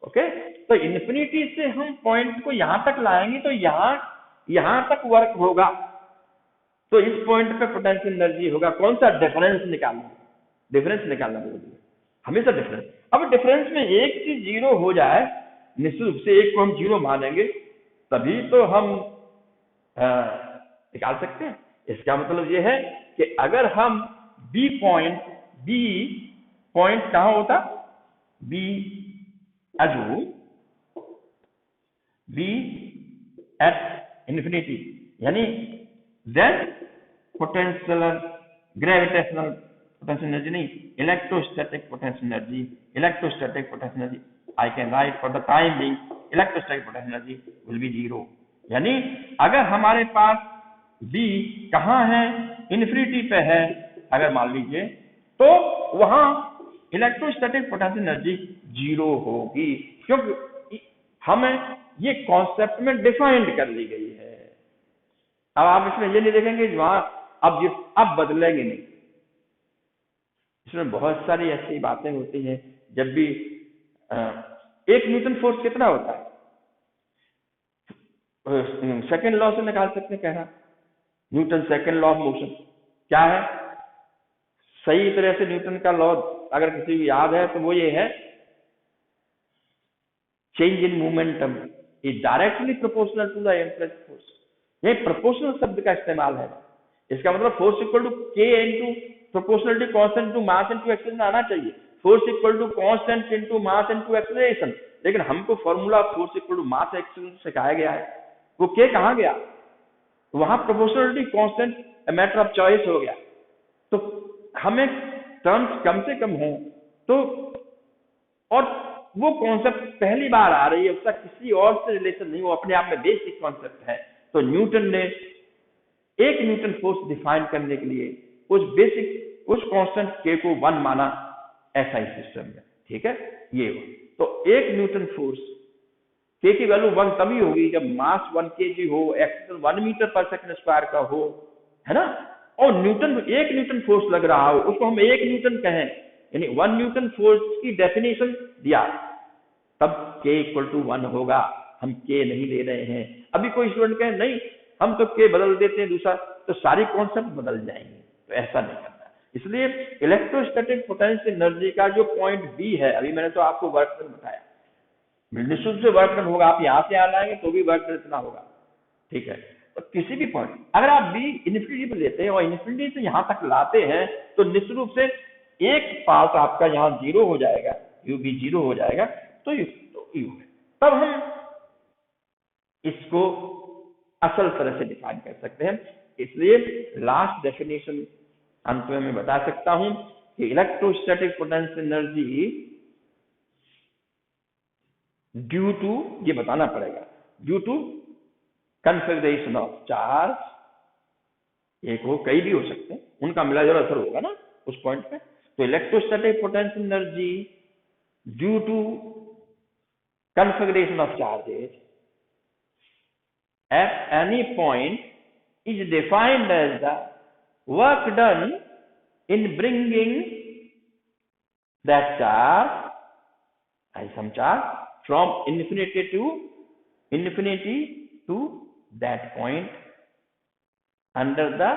Speaker 1: ओके, तो इन्फिनिटी से हम पॉइंट को यहां तक लाएंगे तो यहां तक वर्क होगा, तो इस पॉइंट पे पोटेंशियल एनर्जी होगा। कौन सा, डिफरेंस निकालना बोलिए, हमेशा डिफरेंस। अब डिफरेंस में एक चीज जीरो हो जाए, निश्चित रूप से एक को हम जीरो मानेंगे तभी तो हम निकाल सकते हैं। इसका मतलब ये है कि अगर हम बी पॉइंट कहां होता, बी एट इन्फिनिटी, यानी then potential gravitational potential energy नहीं, electrostatic potential energy I can write for the time being electrostatic potential energy will be zero। यानी अगर हमारे पास B कहाँ है, इन्फिनिटी पे है अगर मान लीजिए, तो वहां इलेक्ट्रोस्टैटिक पोटेंशियल एनर्जी जीरो होगी, क्योंकि हमें ये कॉन्सेप्ट में डिफाइंड कर ली गई है। अब आप इसमें ये नहीं देखेंगे वहां अब बदलेंगे नहीं। इसमें बहुत सारी ऐसी बातें होती हैं। जब भी एक न्यूटन फोर्स कितना होता है, सेकंड लॉ से निकाल सकते हैं। कहना Newton second law of motion क्या है, सही तरह से न्यूटन का लॉ अगर किसी को याद है तो वो ये है, change in momentum is directly proportional to the impulse force. ये प्रोपोर्शनल शब्द का इस्तेमाल है। इसका मतलब force equal to K into proportionality constant to mass into acceleration आना चाहिए। Force equal to constant into mass into acceleration, लेकिन हमको formula force equal to mass acceleration सिखाया गया है, वो के कहां गया, वहां proportionality constant matter of choice हो गया। तो हमें टर्म्स कम से कम है, तो और वो कॉन्सेप्ट पहली बार आ रही है, उसका किसी और से रिलेशन नहीं, वो अपने आप में बेसिक कॉन्सेप्ट है। तो न्यूटन ने एक न्यूटन फोर्स डिफाइन करने के लिए उस कांस्टेंट के को 1 माना एसआई सिस्टम में। ठीक है, ये तो एक न्यूटन फोर्स के की वैल्यू 1 तभी होगी जब मास 1 kg हो, एक्सेलरेशन 1 मीटर पर सेकंड स्क्वायर का हो, है ना। और एक न्यूटन फोर्स लग रहा हो, उसको हम 1 न्यूटन कहें, यानी 1 न्यूटन फोर्स की डेफिनेशन दिया, तब k इक्वल टू 1 होगा। हम k नहीं ले रहे हैं। अभी कोई स्टूडेंट कहे नहीं हम तो k बदल देते हैं दूसरा, तो सारी कॉन्सेप्ट बदल जाएंगे, तो ऐसा नहीं करना। इसलिए इलेक्ट्रोस्टैटिक पोटेंशियल एनर्जी का जो पॉइंट बी है, अभी मैंने तो आपको वर्क डन बताया, निश्चित से वर्क डन होगा। आप यहां से आ लाएंगे तो भी वर्क डन इतना होगा। ठीक है, तो किसी भी पॉइंट अगर आप बी इन्फिनिटी पर लेते हैं और इन्फिनिटी से यहां तक लाते हैं, तो निश्चित रूप से एक पार्ट आपका यहाँ 0 हो जाएगा, यू भी 0 हो जाएगा, तो यू है। तब हम इसको असल तरह से डिफाइन कर सकते हैं। इसलिए लास्ट डेफिनेशन अंत में मैं बता सकता हूं कि electrostatic potential energy due to, ये बताना पड़ेगा, due to configuration of charge, एक हो कई भी हो सकते हैं, उनका मिला जुला असर होगा ना उस पॉइंट पे। तो electrostatic potential energy due to configuration of charges at any point is defined as the work done in bringing that charge and some charge from infinity to that point under the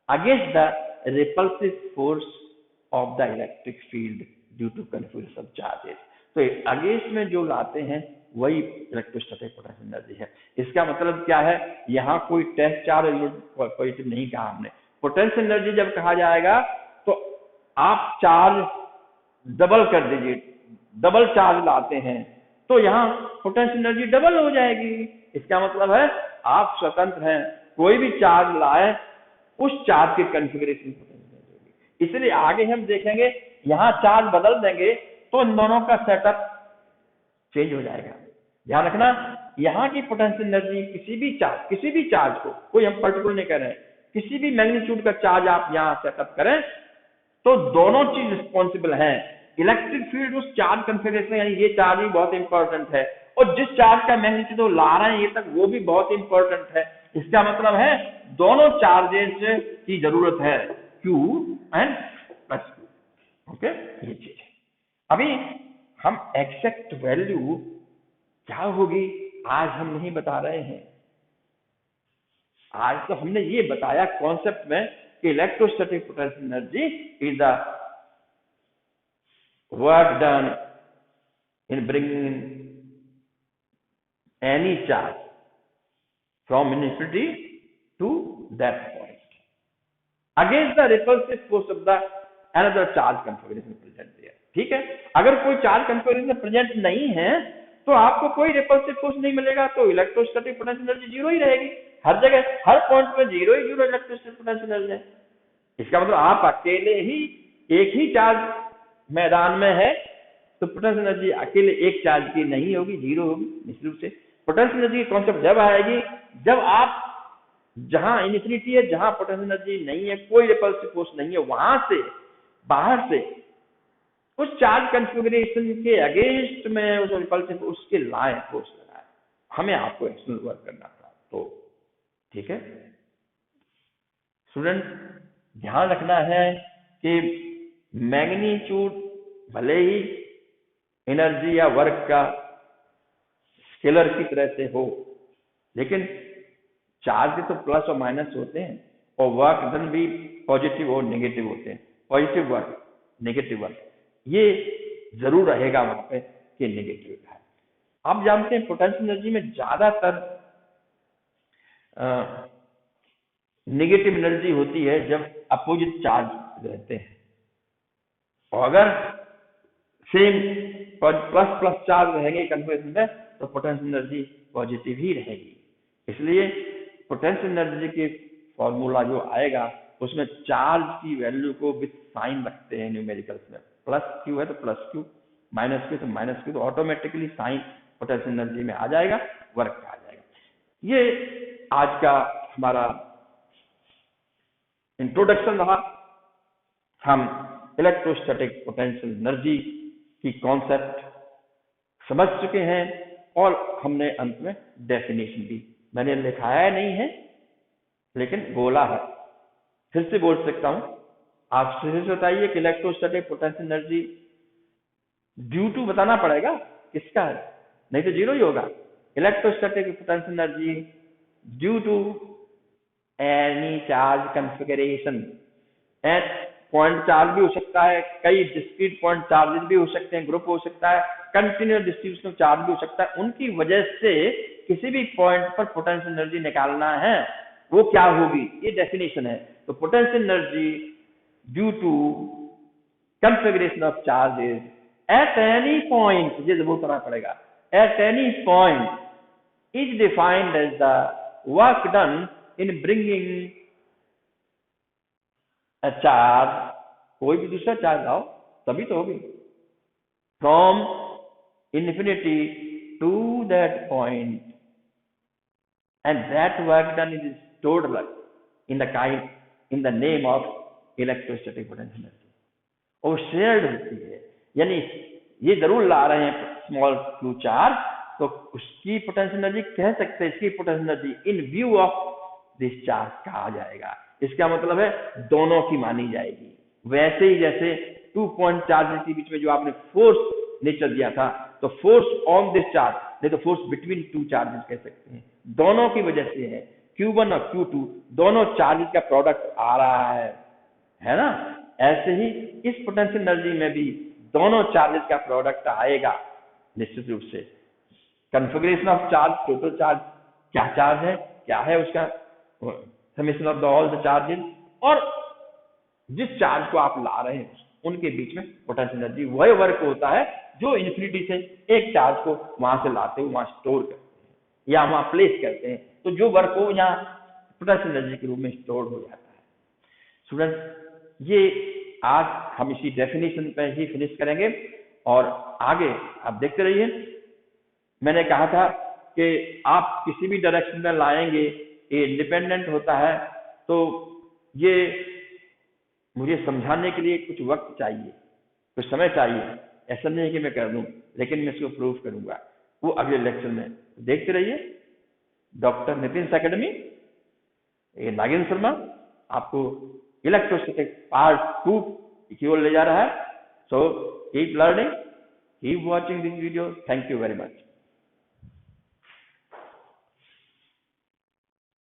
Speaker 1: against the repulsive force of the electric field due to configuration of charges। तो अगेंस्ट में जो लाते हैं वही इलेक्ट्रोस्टैटिक पोटेंशियल एनर्जी है। इसका मतलब क्या है, यहाँ कोई टेस्ट चार्ज पॉजिटिव नहीं कहा हमने। पोटेंशियल एनर्जी जब कहा जाएगा तो आप चार्ज डबल कर दीजिए, डबल चार्ज लाते हैं तो यहाँ पोटेंशियल एनर्जी डबल हो जाएगी। इसका मतलब है आप स्वतंत्र हैं, कोई भी चार्ज लाए उस चार्ज की कन्फिगरेशन पोटेंशियल होगी। इसलिए आगे हम देखेंगे यहाँ चार्ज बदल देंगे तो इन दोनों का सेटअप चेंज हो जाएगा। ध्यान रखना, यहाँ की पोटेंशियल एनर्जी किसी भी चार्ज को, कोई हम पर्टिकुलर नहीं कर रहे हैं, किसी भी मैग्नीट्यूड का चार्ज आप यहाँ सेटअप करें तो दोनों चीज रिस्पॉन्सिबल हैं। इलेक्ट्रिक फील्ड उस चार्ज कन्फिगरेशन, यानी ये चार्ज भी बहुत इंपॉर्टेंट है, और जिस चार्ज का मैग्नीट्यूड वो ला रहे हैं ये तक, वो भी बहुत इंपॉर्टेंट है। इसका मतलब है दोनों चार्जेस की जरूरत है, Q and plus Q। Okay, ये चीज है। अभी हम एग्जैक्ट वैल्यू क्या होगी आज हम नहीं बता रहे हैं। आज तो हमने ये बताया कॉन्सेप्ट में कि electrostatic potential energy is the work done in bringing any charge from infinity to that point against the repulsive force of the another charge configuration present there. ठीक है, अगर कोई चार्ज कन्फिगरेशन प्रेजेंट नहीं है तो आपको कोई रिपल्सिव फोर्स नहीं मिलेगा, तो इलेक्ट्रोस्टैटिक पोटेंशियल एनर्जी 0 ही रहेगी। हर जगह हर पॉइंट पे 0 ही 0 इलेक्ट्रोस्टैटिक पोटेंशियल एनर्जी है। इसका मतलब आप अकेले ही एक ही चार्ज मैदान में है तो पोटेंशियल एनर्जी अकेले एक चार्ज की नहीं होगी, 0 होगी निश्चित रूप से। पोटेंशियल एनर्जी की कॉन्सेप्ट जब आएगी जब आप जहां इन्फिनिटी है, जहां पोटेंशियल एनर्जी नहीं है, कोई रिपल्सिव फोर्स नहीं है, वहां से बाहर से उस चार्ज कन्फिगरेशन के अगेंस्ट में उस रिपल्सिव उसके लाए फोर्स लगाए, हमें आपको एक्सटर्नल वर्क करना था। तो ठीक है, स्टूडेंट ध्यान रखना है कि मैग्नीट्यूड भले ही एनर्जी या वर्क का स्केलर की तरह से हो, लेकिन चार्ज तो प्लस और माइनस होते हैं, और वर्क डन भी पॉजिटिव और नेगेटिव होते हैं। पॉजिटिव वर्क, नेगेटिव वर्क, ये जरूर रहेगा वहां पे कि नेगेटिव है। आप जानते हैं पोटेंशियल एनर्जी में ज्यादातर नेगेटिव एनर्जी होती है जब अपोजिट चार्ज रहते हैं, और अगर सेम प्लस प्लस चार्ज रहेंगे कन्फर्मेशन में तो पोटेंशियल एनर्जी पॉजिटिव ही रहेगी। इसलिए पोटेंशियल एनर्जी के फॉर्मूला जो आएगा उसमें चार्ज की वैल्यू को विथ साइन रखते हैं न्यूमेरिकल्स में। प्लस क्यू है तो प्लस क्यू, माइनस क्यू तो माइनस क्यू, तो ऑटोमेटिकली साइन पोटेंशियल एनर्जी में आ जाएगा, वर्क का आ जाएगा। ये आज का हमारा इंट्रोडक्शन रहा। हम इलेक्ट्रोस्टैटिक पोटेंशियल एनर्जी की कॉन्सेप्ट समझ चुके हैं और हमने अंत में डेफिनेशन दी। मैंने लिखाया नहीं है लेकिन बोला है, फिर से बोल सकता हूं। आप फिर से बताइए कि electrostatic potential energy due to बताना पड़ेगा किसका है, नहीं तो जीरो ही होगा। Electrostatic potential energy due to any charge configuration, point charge भी हो सकता है, कई डिस्क्रीट पॉइंट चार्जेस भी हो सकते हैं, ग्रुप हो सकता है, कंटिन्यूअस डिस्ट्रीब्यूशन चार्ज भी हो सकता है। उनकी वजह से किसी भी पॉइंट पर पोटेंशियल एनर्जी निकालना है, वो क्या होगी, ये डेफिनेशन है। तो potential energy due to configuration of charges at any point, ये जरूर करना पड़ेगा, at any point is defined as the work done in bringing a charge, कोई भी दूसरा चार्ज आओ तभी तो होगी, from infinity to that point, and that work done is stored in the name of electrostatic potential energy, और शेयर्ड होती है। यानी ये जरूर ला रहे हैं स्मॉल q चार्ज, तो उसकी पोटेंशियल एनर्जी कह सकते हैं, इसकी potential energy in view of this charge कहा जाएगा। इसका मतलब है दोनों की मानी जाएगी। वैसे ही जैसे 2 पॉइंट चार्जेस के बीच में जो आपने फोर्स नेचर दिया था, तो फोर्स ऑन दिस चार्ज, नहीं तो फोर्स बिटवीन 2 चार्जेस कह सकते हैं, दोनों की वजह से है। Q1 और Q2 दोनों चार्जेस का प्रोडक्ट आ रहा है ना। ऐसे ही इस पोटेंशियल एनर्जी में भी दोनों चार्जेस का प्रोडक्ट आएगा निश्चित रूप से। Configuration of charge, total charge, क्या चार्ज है, क्या है उसका summation of all the charges, और जिस चार्ज को आप ला रहे हैं उनके बीच में पोटेंशियल एनर्जी वही वर्क होता है जो इन्फिनिटी से एक चार्ज को वहां से लाते हुए वहां स्टोर करते हैं या वहां प्लेस करते हैं, तो जो वर्क हो यहाँ पोटेंशियल एनर्जी के रूप में स्टोर हो जाता है। स्टूडेंट, ये आज हम इसी डेफिनेशन पे ही फिनिश करेंगे और आगे आप देखते रहिए। मैंने कहा था कि आप किसी भी डायरेक्शन में लाएंगे ये इंडिपेंडेंट होता है, तो ये मुझे समझाने के लिए कुछ वक्त चाहिए, कुछ समय चाहिए। ऐसा नहीं है कि मैं कर दूं, लेकिन मैं इसको प्रूव करूंगा, वो अगले लेक्चर में। देखते रहिए डॉक्टर नितिन अकेडमी, ये नागेंद्र शर्मा आपको इलेक्ट्रोस्टैटिक पार्ट 2 की ओर ले जा रहा है। So keep learning, keep watching this video. Thank you very much.